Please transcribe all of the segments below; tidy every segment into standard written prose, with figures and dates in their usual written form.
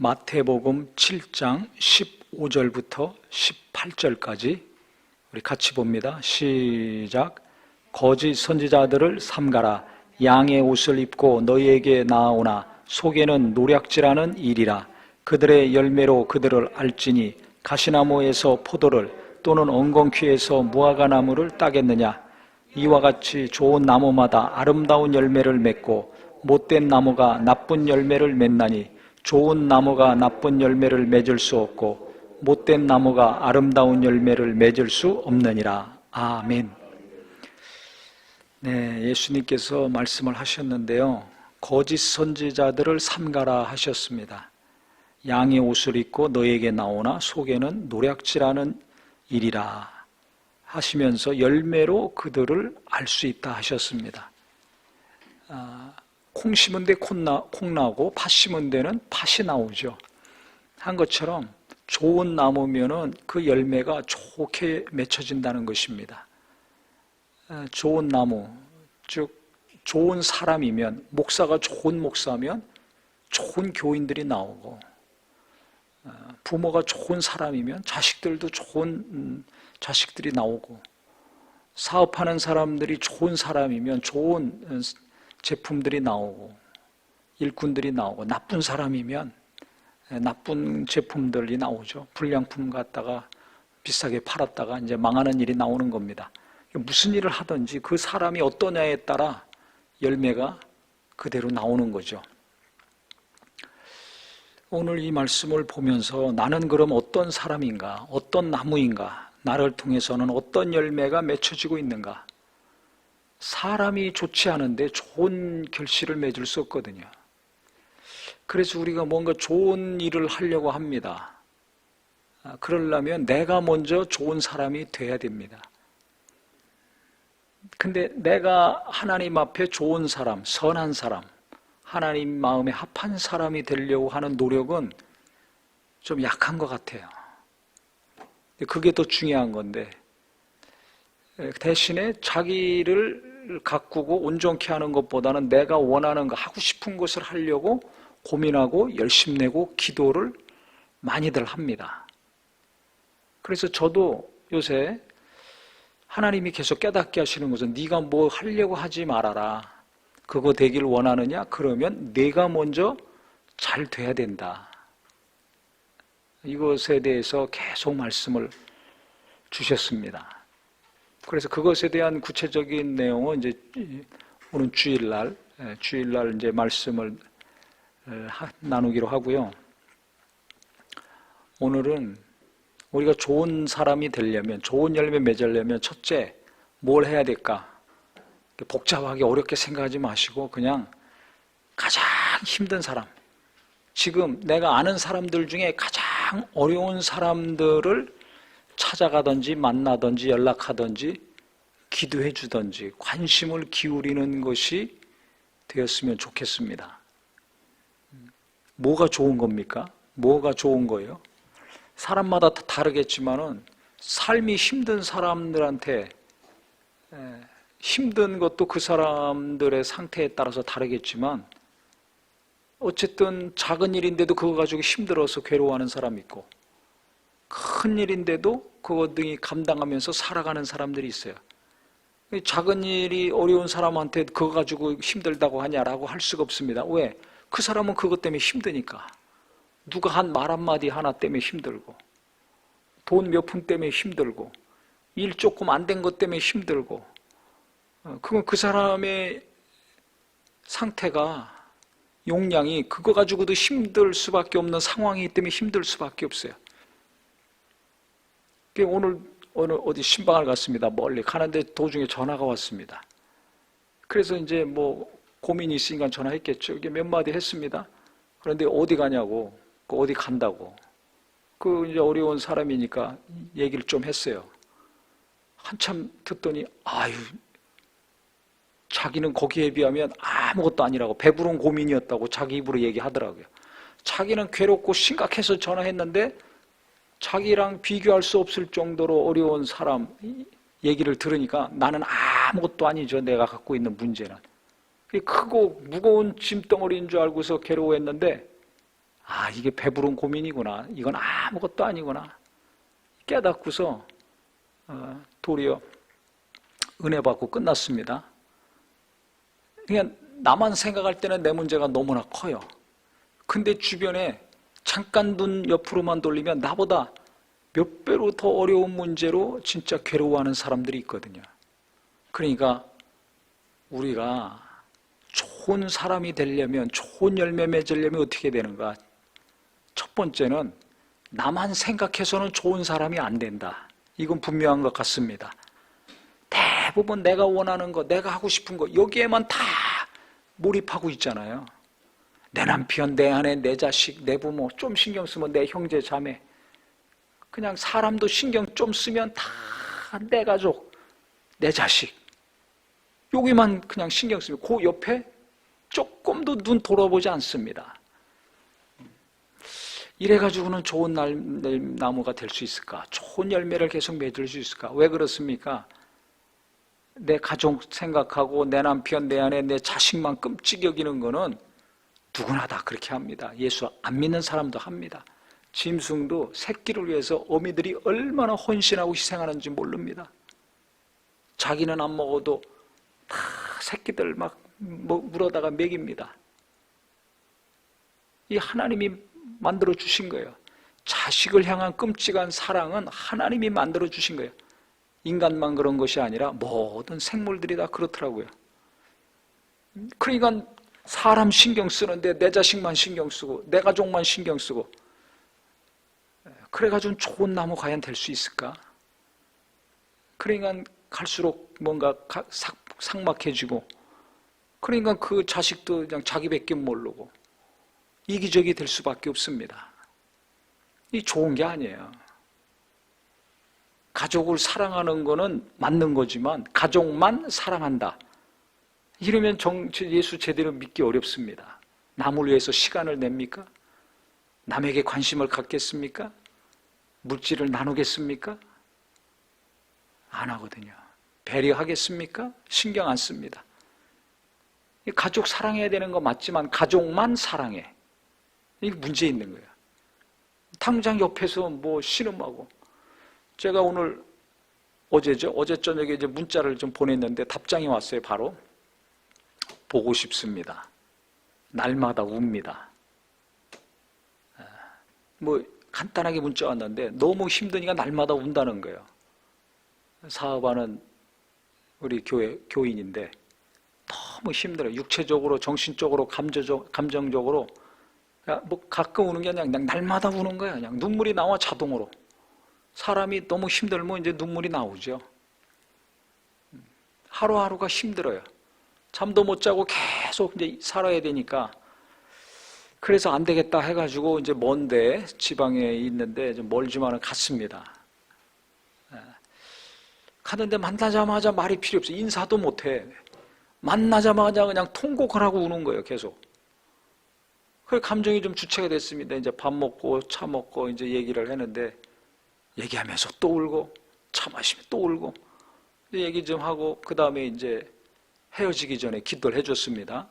마태복음 7장 15절부터 18절까지 우리 같이 봅니다. 시작. 거짓 선지자들을 삼가라. 양의 옷을 입고 너희에게 나아오나 속에는 노략질하는 일이라. 그들의 열매로 그들을 알지니 가시나무에서 포도를 또는 엉겅퀴에서 무화과나무를 따겠느냐. 이와 같이 좋은 나무마다 아름다운 열매를 맺고 못된 나무가 나쁜 열매를 맺나니 좋은 나무가 나쁜 열매를 맺을 수 없고 못된 나무가 아름다운 열매를 맺을 수 없느니라. 아멘. 네, 예수님께서 말씀을 하셨는데요, 거짓 선지자들을 삼가라 하셨습니다. 양의 옷을 입고 너에게 나오나 속에는 노략질하는 일이라 하시면서 열매로 그들을 알 수 있다 하셨습니다. 콩 심은 데 콩 나고 팥 심은 데는 팥이 나오죠. 한 것처럼 좋은 나무면은 그 열매가 좋게 맺혀진다는 것입니다. 좋은 나무, 즉 좋은 사람이면, 목사가 좋은 목사면 좋은 교인들이 나오고, 부모가 좋은 사람이면 자식들도 좋은 자식들이 나오고, 사업하는 사람들이 좋은 사람이면 좋은 제품들이 나오고, 일꾼들이 나오고, 나쁜 사람이면 나쁜 제품들이 나오죠. 불량품 갖다가 비싸게 팔았다가 이제 망하는 일이 나오는 겁니다. 무슨 일을 하든지 그 사람이 어떠냐에 따라 열매가 그대로 나오는 거죠. 오늘 이 말씀을 보면서 나는 그럼 어떤 사람인가, 어떤 나무인가, 나를 통해서는 어떤 열매가 맺혀지고 있는가. 사람이 좋지 않은데 좋은 결실을 맺을 수 없거든요. 그래서 우리가 뭔가 좋은 일을 하려고 합니다. 그러려면 내가 먼저 좋은 사람이 돼야 됩니다. 근데 내가 하나님 앞에 좋은 사람, 선한 사람, 하나님 마음에 합한 사람이 되려고 하는 노력은 좀 약한 것 같아요. 그게 더 중요한 건데, 대신에 자기를 가꾸고 온전케 하는 것보다는 내가 원하는 거, 하고 싶은 것을 하려고 고민하고 열심 내고 기도를 많이들 합니다. 그래서 저도 요새 하나님이 계속 깨닫게 하시는 것은 네가 뭐 하려고 하지 말아라. 그거 되길 원하느냐? 그러면 내가 먼저 잘 돼야 된다. 이것에 대해서 계속 말씀을 주셨습니다. 그래서 그것에 대한 구체적인 내용은 이제 오늘 주일날 이제 말씀을 나누기로 하고요. 오늘은 우리가 좋은 사람이 되려면, 좋은 열매 맺으려면 첫째 뭘 해야 될까? 복잡하게 어렵게 생각하지 마시고 그냥 가장 힘든 사람, 지금 내가 아는 사람들 중에 가장 어려운 사람들을 찾아가든지 만나든지 연락하든지 기도해 주든지 관심을 기울이는 것이 되었으면 좋겠습니다. 뭐가 좋은 겁니까? 뭐가 좋은 거예요? 사람마다 다 다르겠지만은 삶이 힘든 사람들한테 힘든 것도 그 사람들의 상태에 따라서 다르겠지만 어쨌든 작은 일인데도 그거 가지고 힘들어서 괴로워하는 사람이 있고 큰 일인데도 그거 등이 감당하면서 살아가는 사람들이 있어요. 작은 일이 어려운 사람한테 그거 가지고 힘들다고 하냐라고 할 수가 없습니다. 왜? 그 사람은 그것 때문에 힘드니까. 누가 한 말 한마디 하나 때문에 힘들고, 돈 몇 푼 때문에 힘들고, 일 조금 안 된 것 때문에 힘들고, 그건 그 사람의 상태가, 용량이 그거 가지고도 힘들 수밖에 없는 상황이기 때문에 힘들 수밖에 없어요. 오늘 어디 신방을 갔습니다. 멀리 가는데 도중에 전화가 왔습니다. 그래서 이제 뭐 고민이 있으니까 전화했겠죠. 이게 몇 마디 했습니다. 그런데 어디 가냐고, 어디 간다고. 이제 어려운 사람이니까 얘기를 좀 했어요. 한참 듣더니, 자기는 거기에 비하면 아무것도 아니라고, 배부른 고민이었다고 자기 입으로 얘기하더라고요. 자기는 괴롭고 심각해서 전화했는데 자기랑 비교할 수 없을 정도로 어려운 사람 얘기를 들으니까 나는 아무것도 아니죠. 내가 갖고 있는 문제는. 크고 무거운 짐덩어리인 줄 알고서 괴로워했는데 이게 배부른 고민이구나. 이건 아무것도 아니구나. 깨닫고서 도리어 은혜 받고 끝났습니다. 그냥 나만 생각할 때는 내 문제가 너무나 커요. 근데 주변에 잠깐 눈 옆으로만 돌리면 나보다 몇 배로 더 어려운 문제로 진짜 괴로워하는 사람들이 있거든요. 그러니까 우리가 좋은 사람이 되려면, 좋은 열매 맺으려면 어떻게 되는가? 첫 번째는 나만 생각해서는 좋은 사람이 안 된다. 이건 분명한 것 같습니다. 대부분 내가 원하는 거, 내가 하고 싶은 거 여기에만 다 몰입하고 있잖아요. 내 남편, 내 아내, 내 자식, 내 부모, 좀 신경 쓰면 내 형제, 자매, 그냥 사람도 신경 좀 쓰면 다 내 가족, 내 자식, 여기만 그냥 신경 쓰면 그 옆에 조금도 눈 돌아보지 않습니다. 이래가지고는 좋은 나무가 될 수 있을까? 좋은 열매를 계속 맺을 수 있을까? 왜 그렇습니까? 내 가족 생각하고 내 남편, 내 아내, 내 자식만 끔찍 여기는 거는 누구나 다 그렇게 합니다. 예수 안 믿는 사람도 합니다. 짐승도 새끼를 위해서 어미들이 얼마나 헌신하고 희생하는지 모릅니다. 자기는 안 먹어도 다 새끼들 막 물어다가 먹입니다. 이 하나님이 만들어 주신 거예요. 자식을 향한 끔찍한 사랑은 하나님이 만들어 주신 거예요. 인간만 그런 것이 아니라 모든 생물들이 다 그렇더라고요. 그러니까 사람 신경 쓰는데 내 자식만 신경 쓰고 내 가족만 신경 쓰고, 그래가지고 좋은 나무 과연 될 수 있을까? 그러니까 갈수록 뭔가 삭막해지고, 그러니까 그 자식도 그냥 자기밖에 모르고 이기적이 될 수밖에 없습니다. 이 좋은 게 아니에요. 가족을 사랑하는 거는 맞는 거지만 가족만 사랑한다, 이러면 예수 제대로 믿기 어렵습니다. 남을 위해서 시간을 냅니까? 남에게 관심을 갖겠습니까? 물질을 나누겠습니까? 안 하거든요. 배려하겠습니까? 신경 안 씁니다. 가족 사랑해야 되는 거 맞지만 가족만 사랑해, 이게 문제 있는 거예요. 당장 옆에서 뭐 씨름하고. 제가 어제 저녁에 이제 문자를 좀 보냈는데 답장이 왔어요. 바로 보고 싶습니다. 날마다 웁니다. 뭐 간단하게 문자 왔는데 너무 힘드니까 날마다 운다는 거예요. 사업하는 우리 교인인데 너무 힘들어요. 육체적으로, 정신적으로, 감정적으로. 뭐 가끔 우는 게 아니라 그냥 날마다 우는 거야. 그냥 눈물이 나와, 자동으로. 사람이 너무 힘들면 이제 눈물이 나오죠. 하루하루가 힘들어요. 잠도 못 자고 계속 이제 살아야 되니까. 그래서 안 되겠다 해가지고 이제 먼데, 지방에 있는데 좀 멀지만은 갔습니다. 가는데 만나자마자 말이 필요 없어요. 인사도 못해. 만나자마자 그냥 통곡을 하고 우는 거예요, 계속. 그래서 감정이 좀 주체가 됐습니다. 이제 밥 먹고 차 먹고 이제 얘기를 했는데, 얘기하면서 또 울고, 차 마시면 또 울고, 얘기 좀 하고, 그 다음에 이제 헤어지기 전에 기도를 해줬습니다.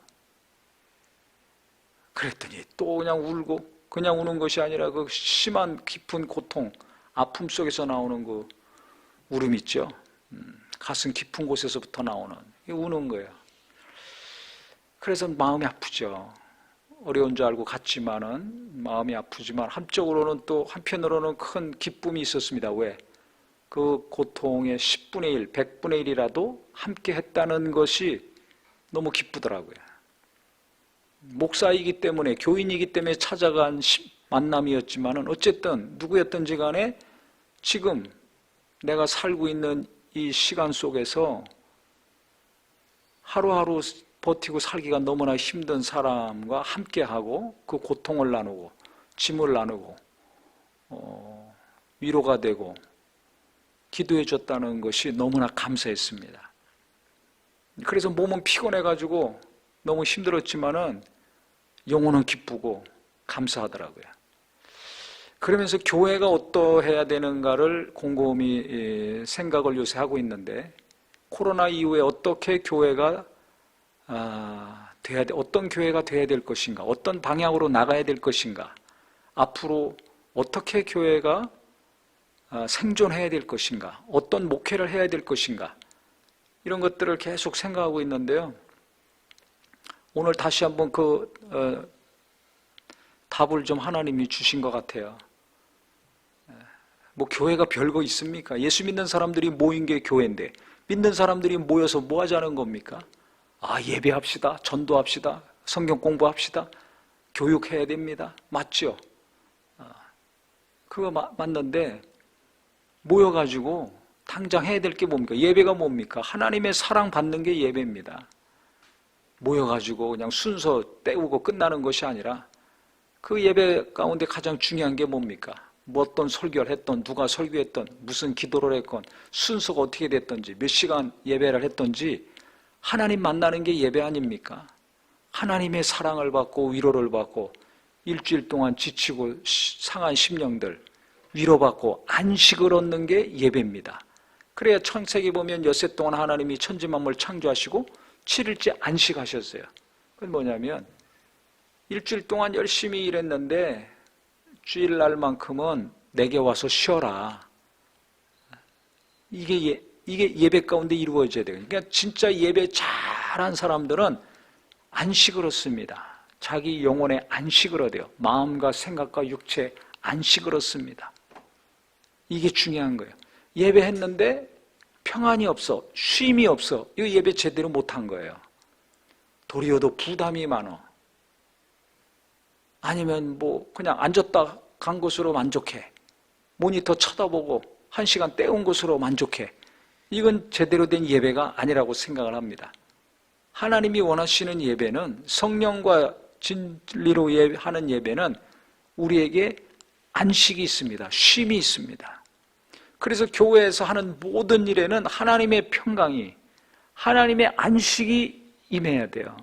그랬더니 또 그냥 울고, 그냥 우는 것이 아니라 그 심한 깊은 고통, 아픔 속에서 나오는 그 울음 있죠. 가슴 깊은 곳에서부터 나오는, 우는 거예요. 그래서 마음이 아프죠. 어려운 줄 알고 갔지만은 마음이 아프지만 한쪽으로는 또 한편으로는 큰 기쁨이 있었습니다. 왜? 그 고통의 10분의 1, 100분의 1이라도 함께 했다는 것이 너무 기쁘더라고요. 목사이기 때문에, 교인이기 때문에 찾아간 만남이었지만은 어쨌든 누구였든지 간에 지금 내가 살고 있는 이 시간 속에서 하루하루 버티고 살기가 너무나 힘든 사람과 함께하고 그 고통을 나누고 짐을 나누고 위로가 되고 기도해 줬다는 것이 너무나 감사했습니다. 그래서 몸은 피곤해가지고 너무 힘들었지만은 영혼은 기쁘고 감사하더라고요. 그러면서 교회가 어떠해야 되는가를 곰곰이 생각을 요새 하고 있는데, 코로나 이후에 어떻게 교회가 어떤 교회가 돼야 될 것인가, 어떤 방향으로 나가야 될 것인가, 앞으로 어떻게 교회가 생존해야 될 것인가, 어떤 목회를 해야 될 것인가, 이런 것들을 계속 생각하고 있는데요. 오늘 다시 한번 답을 좀 하나님이 주신 것 같아요. 뭐 교회가 별거 있습니까? 예수 믿는 사람들이 모인 게 교회인데 믿는 사람들이 모여서 뭐 하자는 겁니까? 예배합시다, 전도합시다, 성경 공부합시다, 교육해야 됩니다. 맞죠? 그거 맞는데 모여가지고 당장 해야 될 게 뭡니까? 예배가 뭡니까? 하나님의 사랑 받는 게 예배입니다. 모여가지고 그냥 순서 때우고 끝나는 것이 아니라 그 예배 가운데 가장 중요한 게 뭡니까? 뭐 어떤 설교를 했던, 누가 설교했던, 무슨 기도를 했건, 순서가 어떻게 됐던지, 몇 시간 예배를 했던지 하나님 만나는 게 예배 아닙니까? 하나님의 사랑을 받고 위로를 받고 일주일 동안 지치고 상한 심령들 위로받고 안식을 얻는 게 예배입니다. 그래야 창세기 보면 엿새 동안 하나님이 천지만물 창조하시고 7일째 안식하셨어요. 그건 뭐냐면 일주일 동안 열심히 일했는데 주일날만큼은 내게 와서 쉬어라. 이게 예배 가운데 이루어져야 돼요. 그러니까 진짜 예배 잘한 사람들은 안식을 얻습니다. 자기 영혼의 안식을 얻어요. 마음과 생각과 육체 안식을 얻습니다. 이게 중요한 거예요. 예배했는데 평안이 없어, 쉼이 없어. 이거 예배 제대로 못한 거예요. 도리어 더 부담이 많아. 아니면 뭐 그냥 앉았다 간 것으로 만족해. 모니터 쳐다보고 1시간 때운 것으로 만족해. 이건 제대로 된 예배가 아니라고 생각을 합니다. 하나님이 원하시는 예배는, 성령과 진리로 하는 예배는 우리에게 안식이 있습니다. 쉼이 있습니다. 그래서 교회에서 하는 모든 일에는 하나님의 평강이, 하나님의 안식이 임해야 돼요.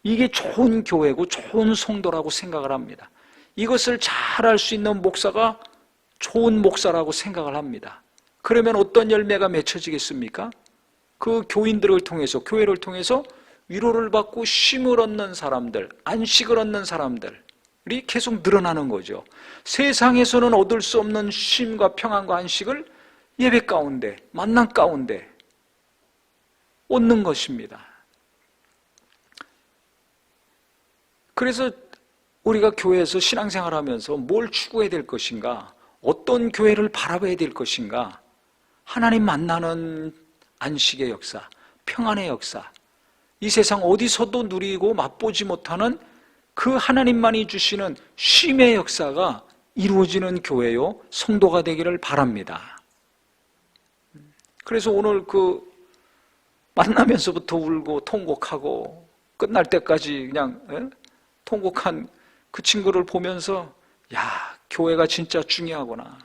이게 좋은 교회고 좋은 성도라고 생각을 합니다. 이것을 잘 할 수 있는 목사가 좋은 목사라고 생각을 합니다. 그러면 어떤 열매가 맺혀지겠습니까? 그 교인들을 통해서, 교회를 통해서 위로를 받고 쉼을 얻는 사람들, 안식을 얻는 사람들이 계속 늘어나는 거죠. 세상에서는 얻을 수 없는 쉼과 평안과 안식을 예배 가운데, 만남 가운데 얻는 것입니다. 그래서 우리가 교회에서 신앙생활 하면서 뭘 추구해야 될 것인가, 어떤 교회를 바라봐야 될 것인가, 하나님 만나는 안식의 역사, 평안의 역사, 이 세상 어디서도 누리고 맛보지 못하는 그 하나님만이 주시는 쉼의 역사가 이루어지는 교회요, 성도가 되기를 바랍니다. 그래서 오늘 만나면서부터 울고 통곡하고 끝날 때까지 그냥 통곡한 그 친구를 보면서, 야, 교회가 진짜 중요하구나.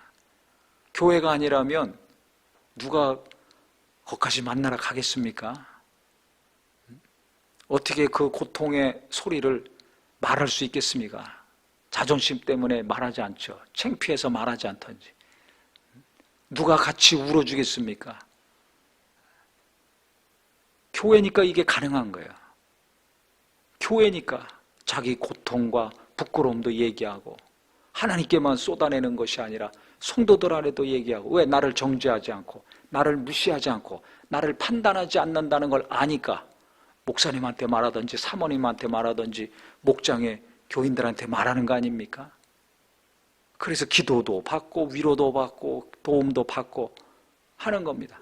교회가 아니라면 누가 거기까지 만나러 가겠습니까? 어떻게 그 고통의 소리를 말할 수 있겠습니까? 자존심 때문에 말하지 않죠. 창피해서 말하지 않던지. 누가 같이 울어주겠습니까? 교회니까 이게 가능한 거예요. 교회니까 자기 고통과 부끄러움도 얘기하고 하나님께만 쏟아내는 것이 아니라 성도들 안에도 얘기하고, 왜 나를 정죄하지 않고 나를 무시하지 않고 나를 판단하지 않는다는 걸 아니까 목사님한테 말하든지 사모님한테 말하든지 목장의 교인들한테 말하는 거 아닙니까? 그래서 기도도 받고 위로도 받고 도움도 받고 하는 겁니다.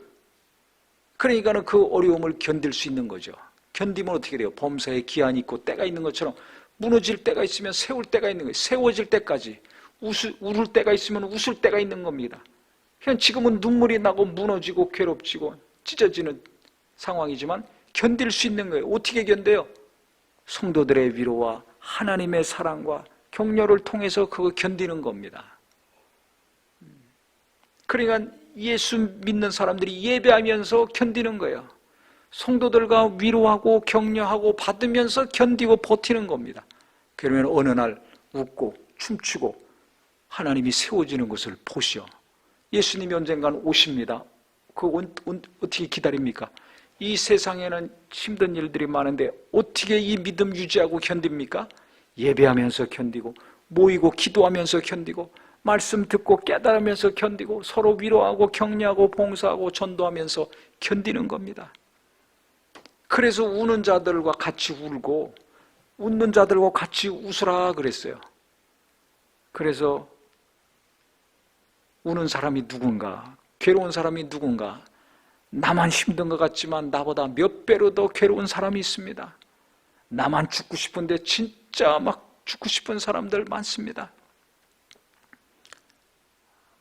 그러니까는 그 어려움을 견딜 수 있는 거죠. 견디면 어떻게 돼요? 범사에 기한이 있고 때가 있는 것처럼 무너질 때가 있으면 세울 때가 있는 거예요. 세워질 때까지 울을 때가 있으면 웃을 때가 있는 겁니다. 그냥 지금은 눈물이 나고 무너지고 괴롭지고 찢어지는 상황이지만 견딜 수 있는 거예요. 어떻게 견뎌요? 성도들의 위로와 하나님의 사랑과 격려를 통해서 그거 견디는 겁니다. 그러니까 예수 믿는 사람들이 예배하면서 견디는 거예요. 성도들과 위로하고 격려하고 받으면서 견디고 버티는 겁니다. 그러면 어느 날 웃고 춤추고 하나님이 세워지는 것을 보시오. 예수님이 언젠가는 오십니다. 어떻게 기다립니까? 이 세상에는 힘든 일들이 많은데 어떻게 이 믿음 유지하고 견딥니까? 예배하면서 견디고 모이고 기도하면서 견디고 말씀 듣고 깨달으면서 견디고 서로 위로하고 격려하고 봉사하고 전도하면서 견디는 겁니다. 그래서 우는 자들과 같이 울고 웃는 자들과 같이 웃으라 그랬어요. 그래서 우는 사람이 누군가, 괴로운 사람이 누군가, 나만 힘든 것 같지만 나보다 몇 배로 더 괴로운 사람이 있습니다. 나만 죽고 싶은데 진짜 막 죽고 싶은 사람들 많습니다.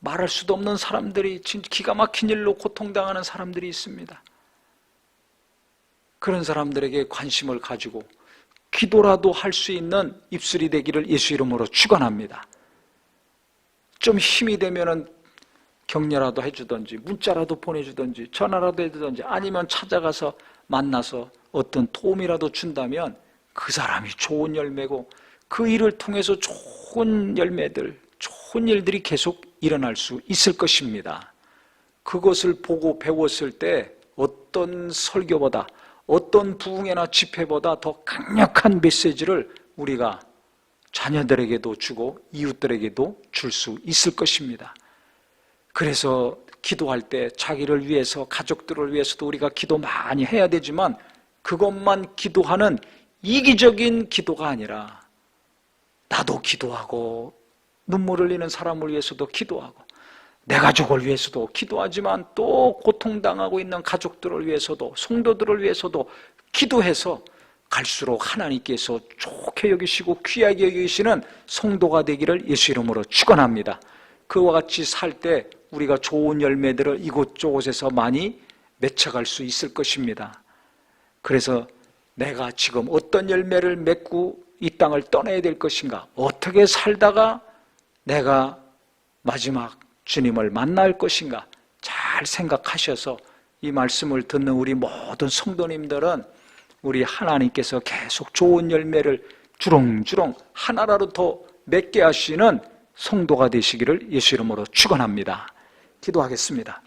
말할 수도 없는 사람들이 기가 막힌 일로 고통당하는 사람들이 있습니다. 그런 사람들에게 관심을 가지고 기도라도 할 수 있는 입술이 되기를 예수 이름으로 축원합니다. 좀 힘이 되면은 격려라도 해주든지 문자라도 보내주든지 전화라도 해주든지 아니면 찾아가서 만나서 어떤 도움이라도 준다면 그 사람이 좋은 열매고 그 일을 통해서 좋은 열매들, 좋은 일들이 계속 일어날 수 있을 것입니다. 그것을 보고 배웠을 때 어떤 설교보다 어떤 부흥회나 집회보다 더 강력한 메시지를 우리가 자녀들에게도 주고 이웃들에게도 줄 수 있을 것입니다. 그래서 기도할 때 자기를 위해서 가족들을 위해서도 우리가 기도 많이 해야 되지만 그것만 기도하는 이기적인 기도가 아니라 나도 기도하고 눈물 흘리는 사람을 위해서도 기도하고 내 가족을 위해서도 기도하지만 또 고통당하고 있는 가족들을 위해서도 성도들을 위해서도 기도해서 갈수록 하나님께서 좋게 여기시고 귀하게 여기시는 성도가 되기를 예수 이름으로 축원합니다. 그와 같이 살 때 우리가 좋은 열매들을 이곳저곳에서 많이 맺혀갈 수 있을 것입니다. 그래서 내가 지금 어떤 열매를 맺고 이 땅을 떠나야 될 것인가, 어떻게 살다가 내가 마지막 주님을 만날 것인가 잘 생각하셔서 이 말씀을 듣는 우리 모든 성도님들은 우리 하나님께서 계속 좋은 열매를 주렁주렁 하나라도 더 맺게 하시는 성도가 되시기를 예수 이름으로 축원합니다. 기도하겠습니다.